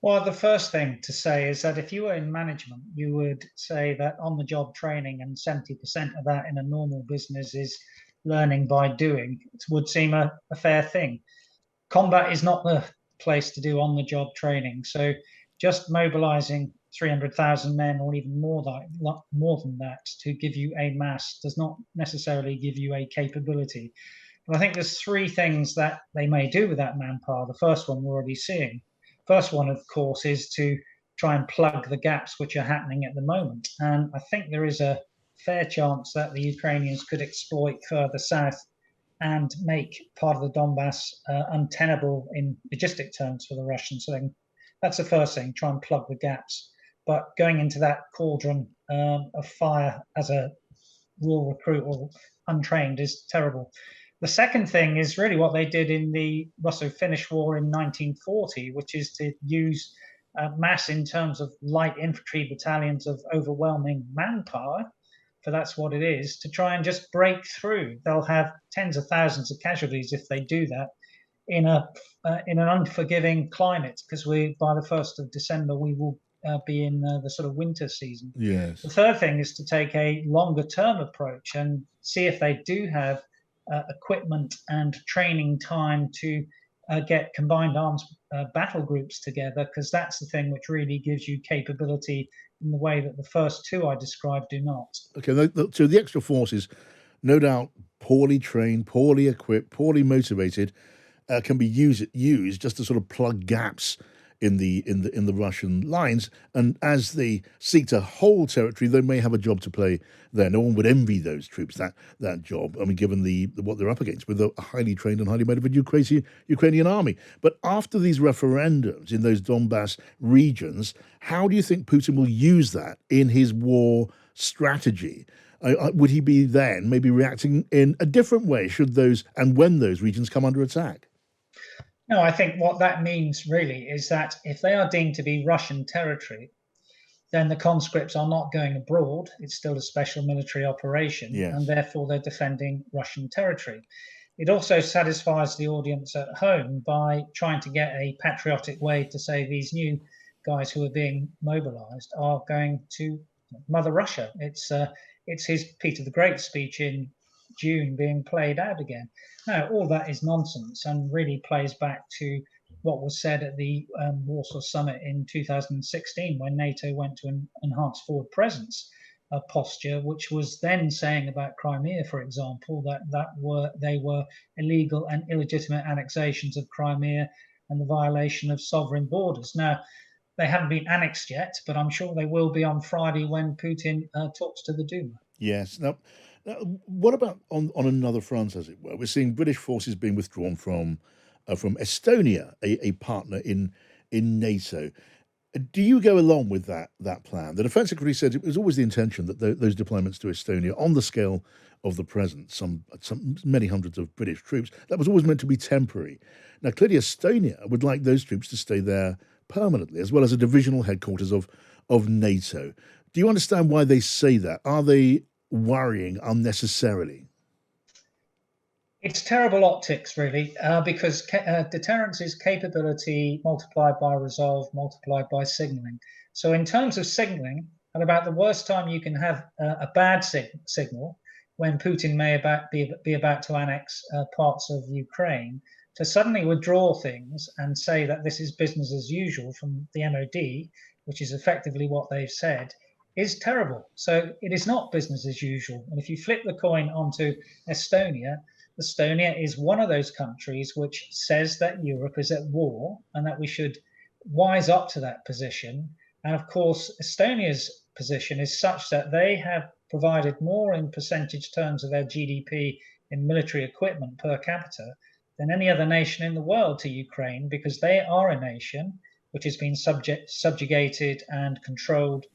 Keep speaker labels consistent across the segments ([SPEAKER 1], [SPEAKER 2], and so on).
[SPEAKER 1] Well, the first thing to say is that if you were in management, you would say that on the job training and 70% of that in a normal business is learning by doing, it would seem a fair thing. Combat is not the place to do on the job training. So just mobilizing 300,000 men or even more than that to give you a mass does not necessarily give you a capability. But I think there's three things that they may do with that manpower. The first one we're already seeing. First one, of course, is to try and plug the gaps which are happening at the moment. And I think there is a fair chance that the Ukrainians could exploit further south and make part of the Donbas untenable in logistic terms for the Russians. So that's the first thing, try and plug the gaps. But going into that cauldron of fire as a raw recruit or untrained is terrible. The second thing is really what they did in the Russo-Finnish War in 1940, which is to use mass in terms of light infantry battalions of overwhelming manpower, for that's what it is, to try and just break through. They'll have tens of thousands of casualties if they do that in an unforgiving climate, because we by the 1st of December we will be in the sort of winter season. The
[SPEAKER 2] Yes.
[SPEAKER 1] third thing is to take a longer term approach and see if they do have equipment and training time to get combined arms battle groups together, because that's the thing which really gives you capability in the way that the first two I described do not.
[SPEAKER 2] Okay, so the extra forces, no doubt, poorly trained, poorly equipped, poorly motivated, can be used just to sort of plug gaps in the Russian lines. And as they seek to hold territory, they may have a job to play there. No one would envy those troops that job. I mean, given the what they're up against with a highly trained and highly motivated Ukrainian army. But after these referendums in those Donbas regions, how do you think Putin will use that in his war strategy? Would he be then maybe reacting in a different way should those and when those regions come under attack?
[SPEAKER 1] No, I think what that means really is that if they are deemed to be Russian territory, then the conscripts are not going abroad. It's still a special military operation, and
[SPEAKER 2] Yes.
[SPEAKER 1] therefore they're defending Russian territory. It also satisfies the audience at home by trying to get a patriotic way to say these new guys who are being mobilized are going to Mother Russia. It's his Peter the Great speech in June being played out again. Now, all that is nonsense and really plays back to what was said at the Warsaw Summit in 2016 when NATO went to an enhanced forward presence posture, which was then saying about Crimea, for example, that they were illegal and illegitimate annexations of Crimea and the violation of sovereign borders. Now, they haven't been annexed yet, but I'm sure they will be on Friday when Putin talks to the Duma.
[SPEAKER 2] Yes. Now, what about on another front, as it were? We're seeing British forces being withdrawn from Estonia, a partner in NATO. Do you go along with that plan? The Defence Secretary said it was always the intention that those deployments to Estonia, on the scale of the present, some many hundreds of British troops, that was always meant to be temporary. Now, clearly, Estonia would like those troops to stay there permanently, as well as a divisional headquarters of NATO. Do you understand why they say that? Are they worrying unnecessarily?
[SPEAKER 1] It's terrible optics, really, because deterrence is capability multiplied by resolve multiplied by signaling. So, in terms of signaling, at about the worst time you can have a bad signal, when Putin may be about to annex parts of Ukraine, to suddenly withdraw things and say that this is business as usual from the MOD, which is effectively what they've said, is terrible. So, it is not business as usual. And if you flip the coin onto Estonia, Estonia is one of those countries which says that Europe is at war and that we should wise up to that position. And of course, Estonia's position is such that they have provided more in percentage terms of their GDP in military equipment per capita than any other nation in the world to Ukraine, because they are a nation which has been subjugated and controlled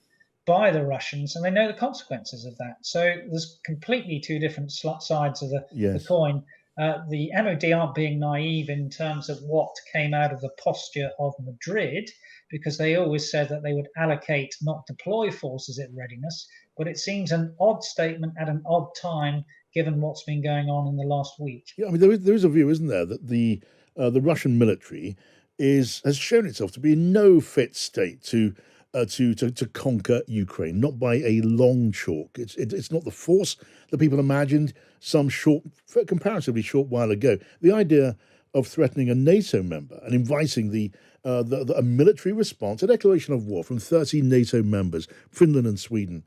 [SPEAKER 1] by the Russians, and they know the consequences of that. So there's completely two different sides of the
[SPEAKER 2] Yes.
[SPEAKER 1] coin. The MOD aren't being naive in terms of what came out of the posture of Madrid, because they always said that they would allocate, not deploy forces at readiness. But it seems an odd statement at an odd time, given what's been going on in the last week.
[SPEAKER 2] Yeah, I mean there is a view, isn't there, that the Russian military has shown itself to be in no fit state to conquer Ukraine, not by a long chalk. It's not the force that people imagined some comparatively short while ago. The idea of threatening a NATO member and inviting a military response, a declaration of war from 13 NATO members, Finland and Sweden,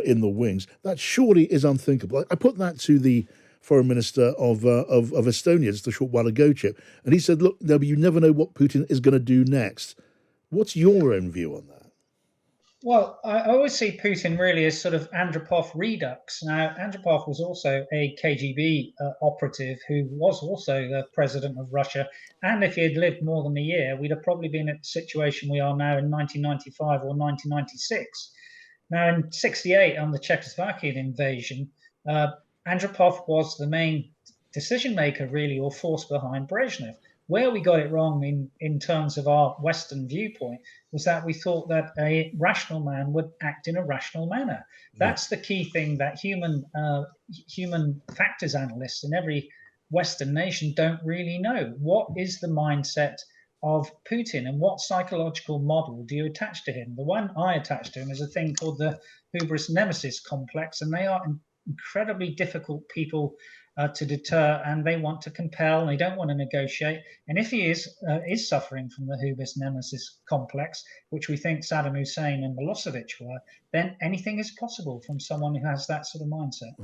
[SPEAKER 2] in the wings, that surely is unthinkable. I put that to the Foreign Minister of Estonia just a short while ago, Chip, and he said, "Look, you never know what Putin is going to do next." What's your own view on that?
[SPEAKER 1] Well, I always see Putin really as sort of Andropov redux. Now, Andropov was also a KGB operative who was also the president of Russia. And if he had lived more than a year, we'd have probably been at the situation we are now in 1995 or 1996. Now, in 68, on the Czechoslovakian invasion, Andropov was the main decision maker, really, or force behind Brezhnev. Where we got it wrong in terms of our Western viewpoint was that we thought that a rational man would act in a rational manner. That's the key thing that human factors analysts in every Western nation don't really know. What is the mindset of Putin and what psychological model do you attach to him? The one I attach to him is a thing called the hubris nemesis complex, and they are incredibly difficult people to deter, and they want to compel, and they don't want to negotiate. And if he is suffering from the hubris nemesis complex, which we think Saddam Hussein and Milosevic were, then anything is possible from someone who has that sort of mindset.